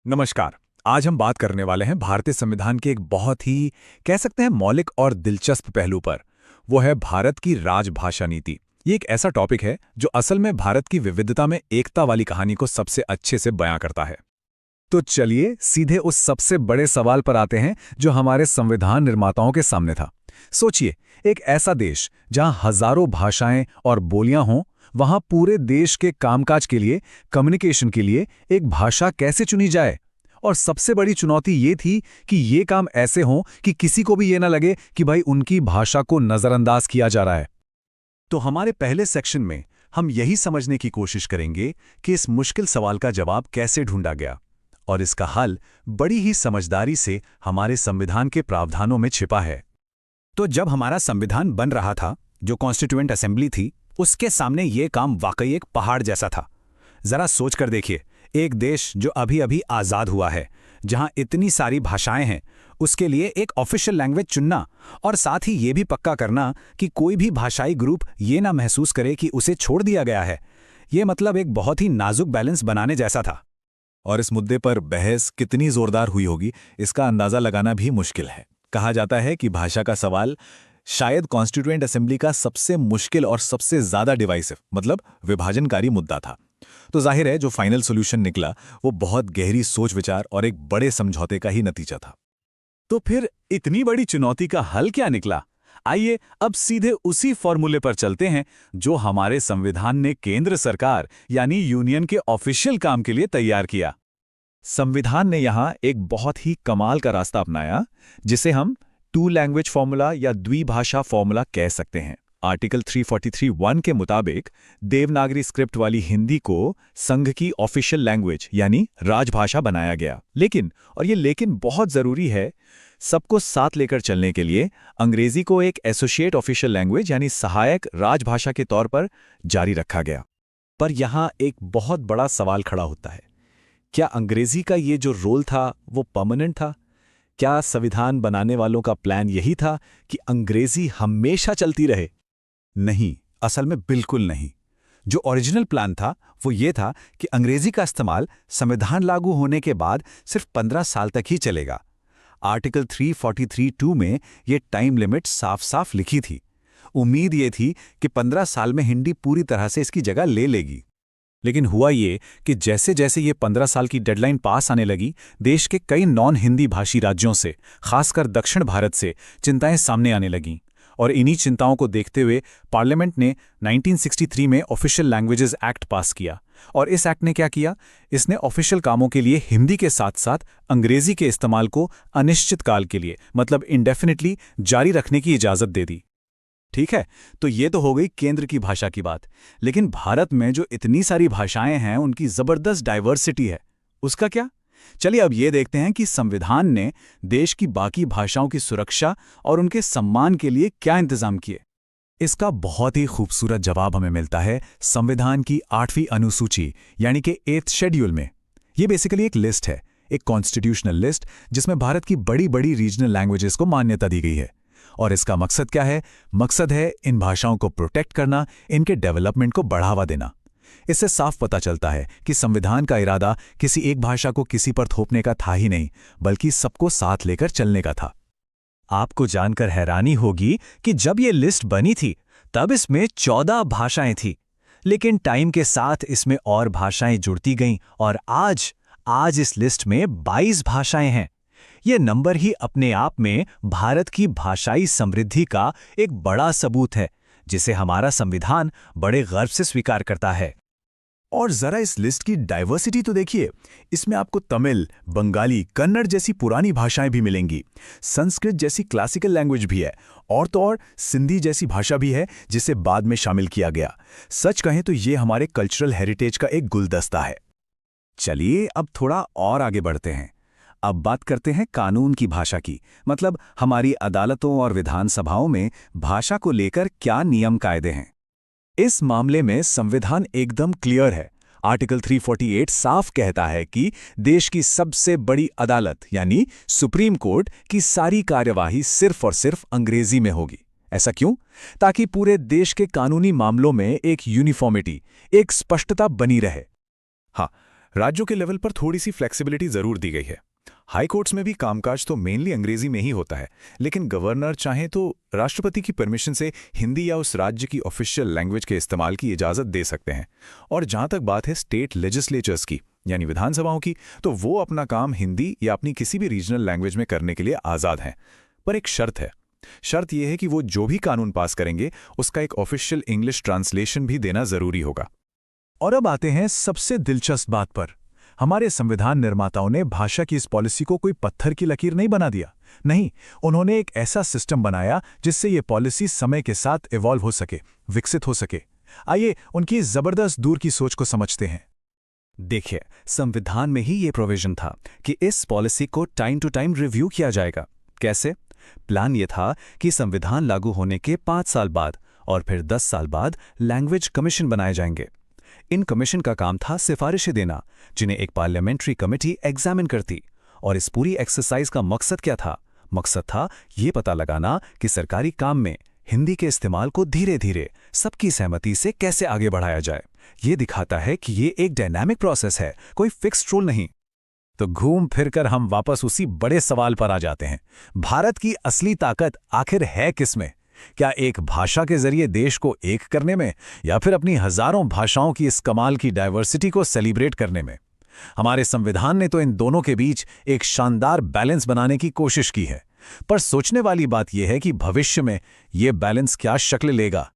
नमस्कार। आज हम बात करने वाले हैं भारतीय संविधान के एक बहुत ही कह सकते हैं मौलिक और दिलचस्प पहलू पर। वो है भारत की राजभाषा नीति। ये एक ऐसा टॉपिक है जो असल में भारत की विविधता में एकता वाली कहानी को सबसे अच्छे से बयां करता है। तो चलिए सीधे उस सबसे बड़े सवाल पर आते हैं जो हमारे संविधान निर्माताओं के सामने था। सोचिए, एक ऐसा देश जहां हजारों भाषाएं और बोलियां हों, वहां पूरे देश के कामकाज के लिए, कम्युनिकेशन के लिए एक भाषा कैसे चुनी जाए। और सबसे बड़ी चुनौती ये थी कि ये काम ऐसे हों कि किसी को भी ये ना लगे कि भाई उनकी भाषा को नजरअंदाज किया जा रहा है। तो हमारे पहले सेक्शन में हम यही समझने की कोशिश करेंगे कि इस मुश्किल सवाल का जवाब कैसे ढूंढा गया, और इसका हल बड़ी ही समझदारी से हमारे संविधान के प्रावधानों में छिपा है। तो जब हमारा संविधान बन रहा था, जो कॉन्स्टिट्यूएंट असेंबली थी, उसके सामने ये काम वाकई एक पहाड़ जैसा था। जरा सोच कर देखिए, एक देश जो अभी अभी आज़ाद हुआ है, जहां इतनी सारी भाषाएं हैं, उसके लिए एक ऑफिशियल लैंग्वेज चुनना और साथ ही ये भी पक्का करना कि कोई भी भाषाई ग्रुप ये ना महसूस करे कि उसे छोड़ दिया गया है, ये मतलब एक बहुत ही नाजुक बैलेंस बनाने जैसा था। और इस मुद्दे पर बहस कितनी जोरदार हुई होगी, इसका अंदाजा लगाना भी मुश्किल है। कहा जाता है कि भाषा का सवाल शायद कॉन्स्टिट्यूएंट असेंबली का सबसे मुश्किल और सबसे ज्यादा डिवाइसिव मतलब विभाजनकारी मुद्दा था। तो जाहिर है जो फाइनल सॉल्यूशन निकला वो बहुत गहरी सोच विचार और एक बड़े समझौते का ही नतीजा था। तो फिर इतनी बड़ी चुनौती का हल क्या निकला? आइए अब सीधे उसी फॉर्मूले पर चलते हैं जो हमारे संविधान ने केंद्र सरकार यानी यूनियन के ऑफिशियल काम के लिए तैयार किया। संविधान ने यहां एक बहुत ही कमाल का रास्ता अपनाया, जिसे हम टू लैंग्वेज फॉर्मूला या द्विभाषा फॉर्मूला कह सकते हैं। आर्टिकल 343(1) के मुताबिक देवनागरी स्क्रिप्ट वाली हिंदी को संघ की ऑफिशियल लैंग्वेज यानी राजभाषा बनाया गया। लेकिन, और ये लेकिन बहुत जरूरी है, सबको साथ लेकर चलने के लिए अंग्रेजी को एक एसोसिएट ऑफिशियल लैंग्वेज यानी सहायक राजभाषा के तौर पर जारी रखा गया। पर यहां एक बहुत बड़ा सवाल खड़ा होता है, क्या अंग्रेजी का ये जो रोल था वो परमानेंट था? क्या संविधान बनाने वालों का प्लान यही था कि अंग्रेजी हमेशा चलती रहे? नहीं, असल में बिल्कुल नहीं। जो ओरिजिनल प्लान था वो ये था कि अंग्रेजी का इस्तेमाल संविधान लागू होने के बाद सिर्फ 15 साल तक ही चलेगा। आर्टिकल 343(2) में ये टाइम लिमिट साफ साफ लिखी थी। उम्मीद ये थी कि 15 साल में हिंदी पूरी तरह से इसकी जगह ले लेगी। लेकिन हुआ ये कि जैसे जैसे ये 15 साल की डेडलाइन पास आने लगी, देश के कई नॉन हिंदी भाषी राज्यों से, खासकर दक्षिण भारत से, चिंताएं सामने आने लगीं। और इन्हीं चिंताओं को देखते हुए पार्लियामेंट ने 1963 में ऑफिशियल लैंग्वेजेस एक्ट पास किया। और इस एक्ट ने क्या किया? इसने ऑफिशियल कामों के लिए हिंदी के साथ साथ अंग्रेजी के इस्तेमाल को अनिश्चित काल के लिए मतलब इंडेफिनिटली जारी रखने की इजाज़त दे दी। ठीक है, तो ये तो हो गई केंद्र की भाषा की बात। लेकिन भारत में जो इतनी सारी भाषाएं हैं, उनकी जबरदस्त डाइवर्सिटी है, उसका क्या? चलिए अब ये देखते हैं कि संविधान ने देश की बाकी भाषाओं की सुरक्षा और उनके सम्मान के लिए क्या इंतजाम किए। इसका बहुत ही खूबसूरत जवाब हमें मिलता है संविधान की 8वीं अनुसूची यानी कि 8th शेड्यूल में। ये बेसिकली एक लिस्ट है, एक कॉन्स्टिट्यूशनल लिस्ट, जिसमें भारत की बड़ी बड़ी रीजनल लैंग्वेजेस को मान्यता दी गई है। और इसका मकसद क्या है? मकसद है इन भाषाओं को प्रोटेक्ट करना, इनके डेवलपमेंट को बढ़ावा देना। इससे साफ पता चलता है कि संविधान का इरादा किसी एक भाषा को किसी पर थोपने का था ही नहीं, बल्कि सबको साथ लेकर चलने का था। आपको जानकर हैरानी होगी कि जब ये लिस्ट बनी थी तब इसमें 14 भाषाएं थी, लेकिन टाइम के साथ इसमें और भाषाएं जुड़ती गईं और आज इस लिस्ट में 22 भाषाएं हैं। ये नंबर ही अपने आप में भारत की भाषाई समृद्धि का एक बड़ा सबूत है, जिसे हमारा संविधान बड़े गर्व से स्वीकार करता है। और जरा इस लिस्ट की डाइवर्सिटी तो देखिए, इसमें आपको तमिल, बंगाली, कन्नड़ जैसी पुरानी भाषाएं भी मिलेंगी, संस्कृत जैसी क्लासिकल लैंग्वेज भी है, और तो और सिंधी जैसी भाषा भी है जिसे बाद में शामिल किया गया। सच कहें तो ये हमारे कल्चरल हेरिटेज का एक गुलदस्ता है। चलिए अब थोड़ा और आगे बढ़ते हैं। अब बात करते हैं कानून की भाषा की, मतलब हमारी अदालतों और विधानसभाओं में भाषा को लेकर क्या नियम कायदे हैं। इस मामले में संविधान एकदम क्लियर है। आर्टिकल 348 साफ कहता है कि देश की सबसे बड़ी अदालत यानी सुप्रीम कोर्ट की सारी कार्यवाही सिर्फ और सिर्फ अंग्रेजी में होगी। ऐसा क्यों? ताकि पूरे देश के कानूनी मामलों में एक यूनिफॉर्मिटी, एक स्पष्टता बनी रहे। हाँ, राज्यों के लेवल पर थोड़ी सी फ्लेक्सिबिलिटी जरूर दी गई है। हाई कोर्ट्स में भी कामकाज तो मेनली अंग्रेजी में ही होता है, लेकिन गवर्नर चाहे तो राष्ट्रपति की परमिशन से हिंदी या उस राज्य की ऑफिशियल लैंग्वेज के इस्तेमाल की इजाज़त दे सकते हैं। और जहाँ तक बात है स्टेट लेजिस्लेचर्स की, यानी विधानसभाओं की, तो वो अपना काम हिंदी या अपनी किसी भी रीजनल लैंग्वेज में करने के लिए आज़ाद हैं। पर एक शर्त है। शर्त यह है कि वो जो भी कानून पास करेंगे उसका एक ऑफिशियल इंग्लिश ट्रांसलेशन भी देना ज़रूरी होगा। और अब आते हैं सबसे दिलचस्प बात पर। हमारे संविधान निर्माताओं ने भाषा की इस पॉलिसी को कोई पत्थर की लकीर नहीं बना दिया। नहीं, उन्होंने एक ऐसा सिस्टम बनाया जिससे ये पॉलिसी समय के साथ इवॉल्व हो सके, विकसित हो सके। आइए उनकी इस जबरदस्त दूर की सोच को समझते हैं। देखिए, संविधान में ही ये प्रोविजन था कि इस पॉलिसी को टाइम टू टाइम रिव्यू किया जाएगा। कैसे? प्लान ये था कि संविधान लागू होने के 5 साल बाद और फिर 10 साल बाद लैंग्वेज कमीशन बनाए जाएंगे। इन कमीशन का काम था सिफारिशें देना, जिन्हें एक पार्लियामेंट्री कमेटी एग्जामिन करती। और इस पूरी एक्सरसाइज का मकसद क्या था? मकसद था ये पता लगाना कि सरकारी काम में हिंदी के इस्तेमाल को धीरे धीरे सबकी सहमति से कैसे आगे बढ़ाया जाए। ये दिखाता है कि ये एक डायनामिक प्रोसेस है, कोई फिक्स्ड रूल नहीं। तो घूम फिरकर हम वापस उसी बड़े सवाल पर आ जाते हैं। भारत की असली ताकत आखिर है किसमें? क्या एक भाषा के जरिए देश को एक करने में, या फिर अपनी हजारों भाषाओं की इस कमाल की डाइवर्सिटी को सेलिब्रेट करने में? हमारे संविधान ने तो इन दोनों के बीच एक शानदार बैलेंस बनाने की कोशिश की है। पर सोचने वाली बात यह है कि भविष्य में यह बैलेंस क्या शक्ल लेगा।